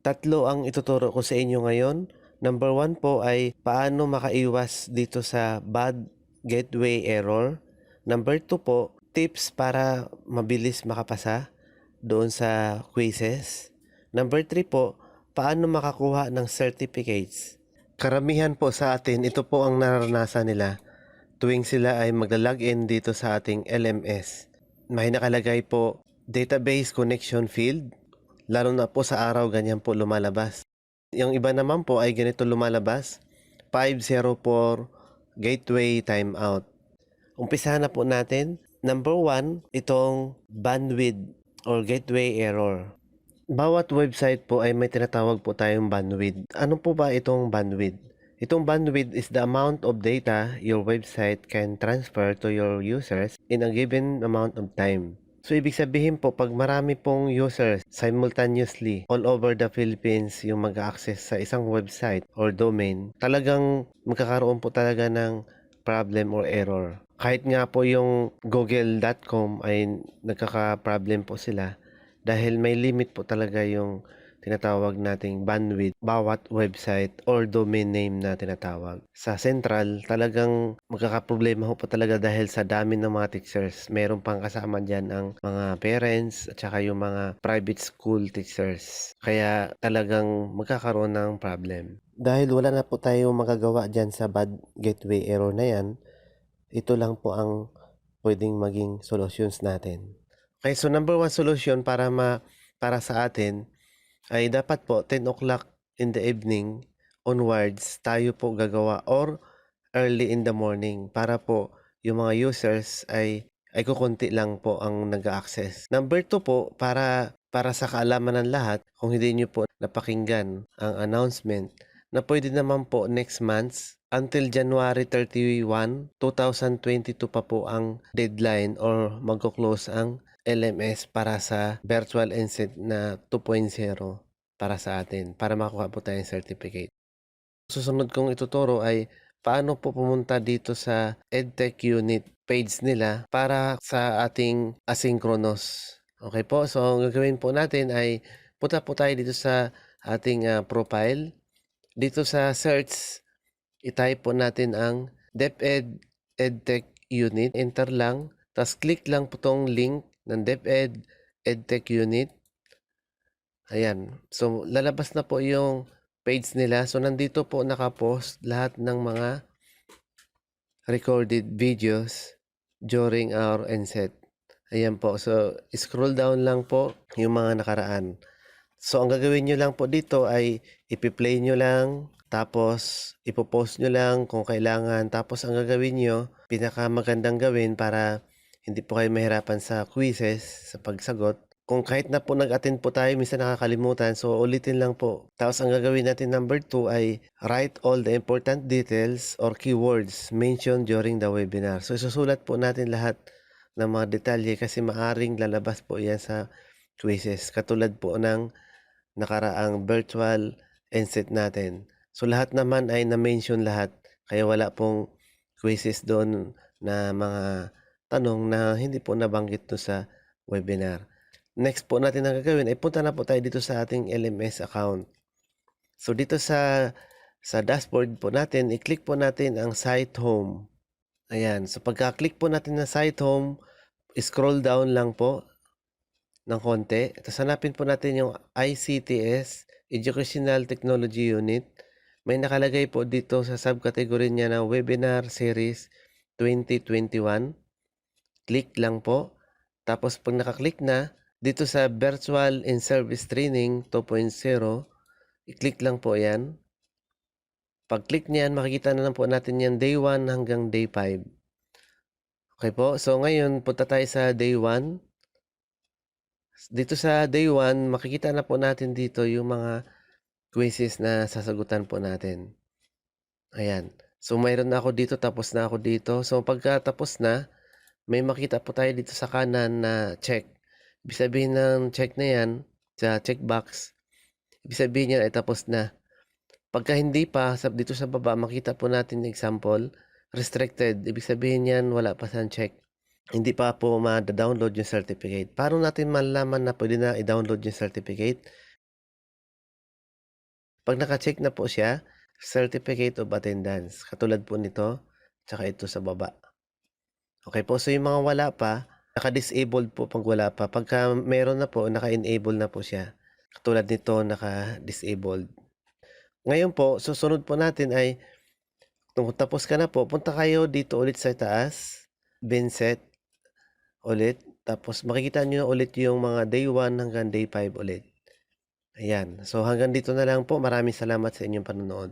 Tatlo ang ituturo ko sa inyo ngayon. Number 1 po ay paano makaiwas dito sa bad gateway error. Number 2 po, tips para mabilis makapasa doon sa quizzes. Number 3 po, paano makakuha ng certificates. Karamihan po sa atin, ito po ang nararanasan nila tuwing sila ay magla-login dito sa ating LMS. May nakalagay po database connection field. Lalo na po sa araw, ganyan po lumalabas. Yung iba naman po ay ganito lumalabas, 504 gateway timeout. Umpisahan na po natin. Number 1, itong bandwidth or gateway error. Bawat website po ay may tinatawag po tayong bandwidth. Ano po ba itong bandwidth? Itong bandwidth is the amount of data your website can transfer to your users in a given amount of time. So, ibig sabihin po, pag marami pong users simultaneously all over the Philippines yung mag-access sa isang website or domain, talagang magkakaroon po talaga ng problem or error. Kahit nga po yung google.com ay nagkaka-problem po sila dahil may limit po talaga yung tinatawag nating bandwidth bawat website or domain name na tinatawag. Sa central, talagang magkakaproblema po talaga dahil sa dami ng mga teachers. Meron pang kasama dyan ang mga parents at saka yung mga private school teachers. Kaya talagang magkakaroon ng problem. Dahil wala na po tayo magagawa dyan sa bad gateway error na yan, ito lang po ang pwedeng maging solutions natin. Okay, so number 1 solution para sa atin ay dapat po 10 o'clock in the evening onwards tayo po gagawa or early in the morning para po yung mga users ay kukunti lang po ang nag-access. Number 2 po, para sa kaalaman ng lahat, kung hindi nyo po napakinggan ang announcement, na pwede naman po next month until January 31, 2022 pa po ang deadline or magko-close ang LMS para sa virtual ENSET na 2.0 para sa atin, para makuha po tayong certificate. Susunod kong ituturo ay paano po pumunta dito sa EdTech Unit page nila para sa ating asynchronous. Okay po, so ang gagawin po natin ay punta po tayo dito sa ating profile. Dito sa search, i-type po natin ang DepEd EdTech Unit. Enter lang, tapos click lang po tong link ng DepEd EdTech Unit. Ayan. So, lalabas na po yung page nila. So, nandito po nakapost lahat ng mga recorded videos during our ENSET. Ayan po. So, scroll down lang po yung mga nakaraan. So, ang gagawin nyo lang po dito ay ipi-play nyo lang, tapos ipopost nyo lang kung kailangan. Tapos, ang gagawin nyo, pinakamagandang gawin para hindi po kayo mahirapan sa quizzes, sa pagsagot. Kung kahit na po nag-attend po tayo, minsan nakakalimutan. So, ulitin lang po. Tapos, ang gagawin natin number 2 ay write all the important details or keywords mentioned during the webinar. So, isusulat po natin lahat ng mga detalye kasi maaring lalabas po yan sa quizzes. Katulad po ng nakaraang virtual ENSET natin. So, lahat naman ay na-mention lahat. Kaya wala pong quizzes doon na mga tanong na hindi po nabanggit to sa webinar. Next po natin ang gagawin ay punta na po tayo dito sa ating LMS account. So, dito sa dashboard po natin, i-click po natin ang site home. Ayan. So, pagka-click po natin ng site home, scroll down lang po ng konti. Tapos hanapin po natin yung ICTS, Educational Technology Unit. May nakalagay po dito sa subcategory niya na Webinar Series 2021. Click lang po. Tapos pag nakaklik na, dito sa Virtual and Service Training 2.0, i-click lang po yan. Pag-click niyan, makikita na lang po natin yan day 1 hanggang day 5. Okay po, so ngayon punta tayo sa day 1. Dito sa day 1, makikita na po natin dito yung mga quizzes na sasagutan po natin. Ayan. So, mayroon na ako dito, tapos na ako dito. So, pagkatapos na, may makita po tayo dito sa kanan na check. Ibig sabihin ng check na yan, sa checkbox, ibig sabihin yan ay tapos na. Pagka hindi pa, dito sa baba, makita po natin example, restricted. Ibig sabihin yan, wala pa sa check. Hindi pa po ma-download yung certificate. Paano natin malalaman na pwede na i-download yung certificate? 'Pag naka-check na po siya, Certificate of Attendance, katulad po nito, tsaka ito sa baba. Okey po, so yung mga wala pa, naka-disabled po 'pag wala pa, pagka meron na po, naka-enable na po siya. Katulad nito, naka-disabled. Ngayon po, susunod po natin ay kung tapos ka na po, punta kayo dito ulit sa taas, Binset ulit, tapos makikita niyo ulit yung mga day 1 hanggang day 5 ulit. Ayan, so hanggang dito na lang po, maraming salamat sa inyong panonood.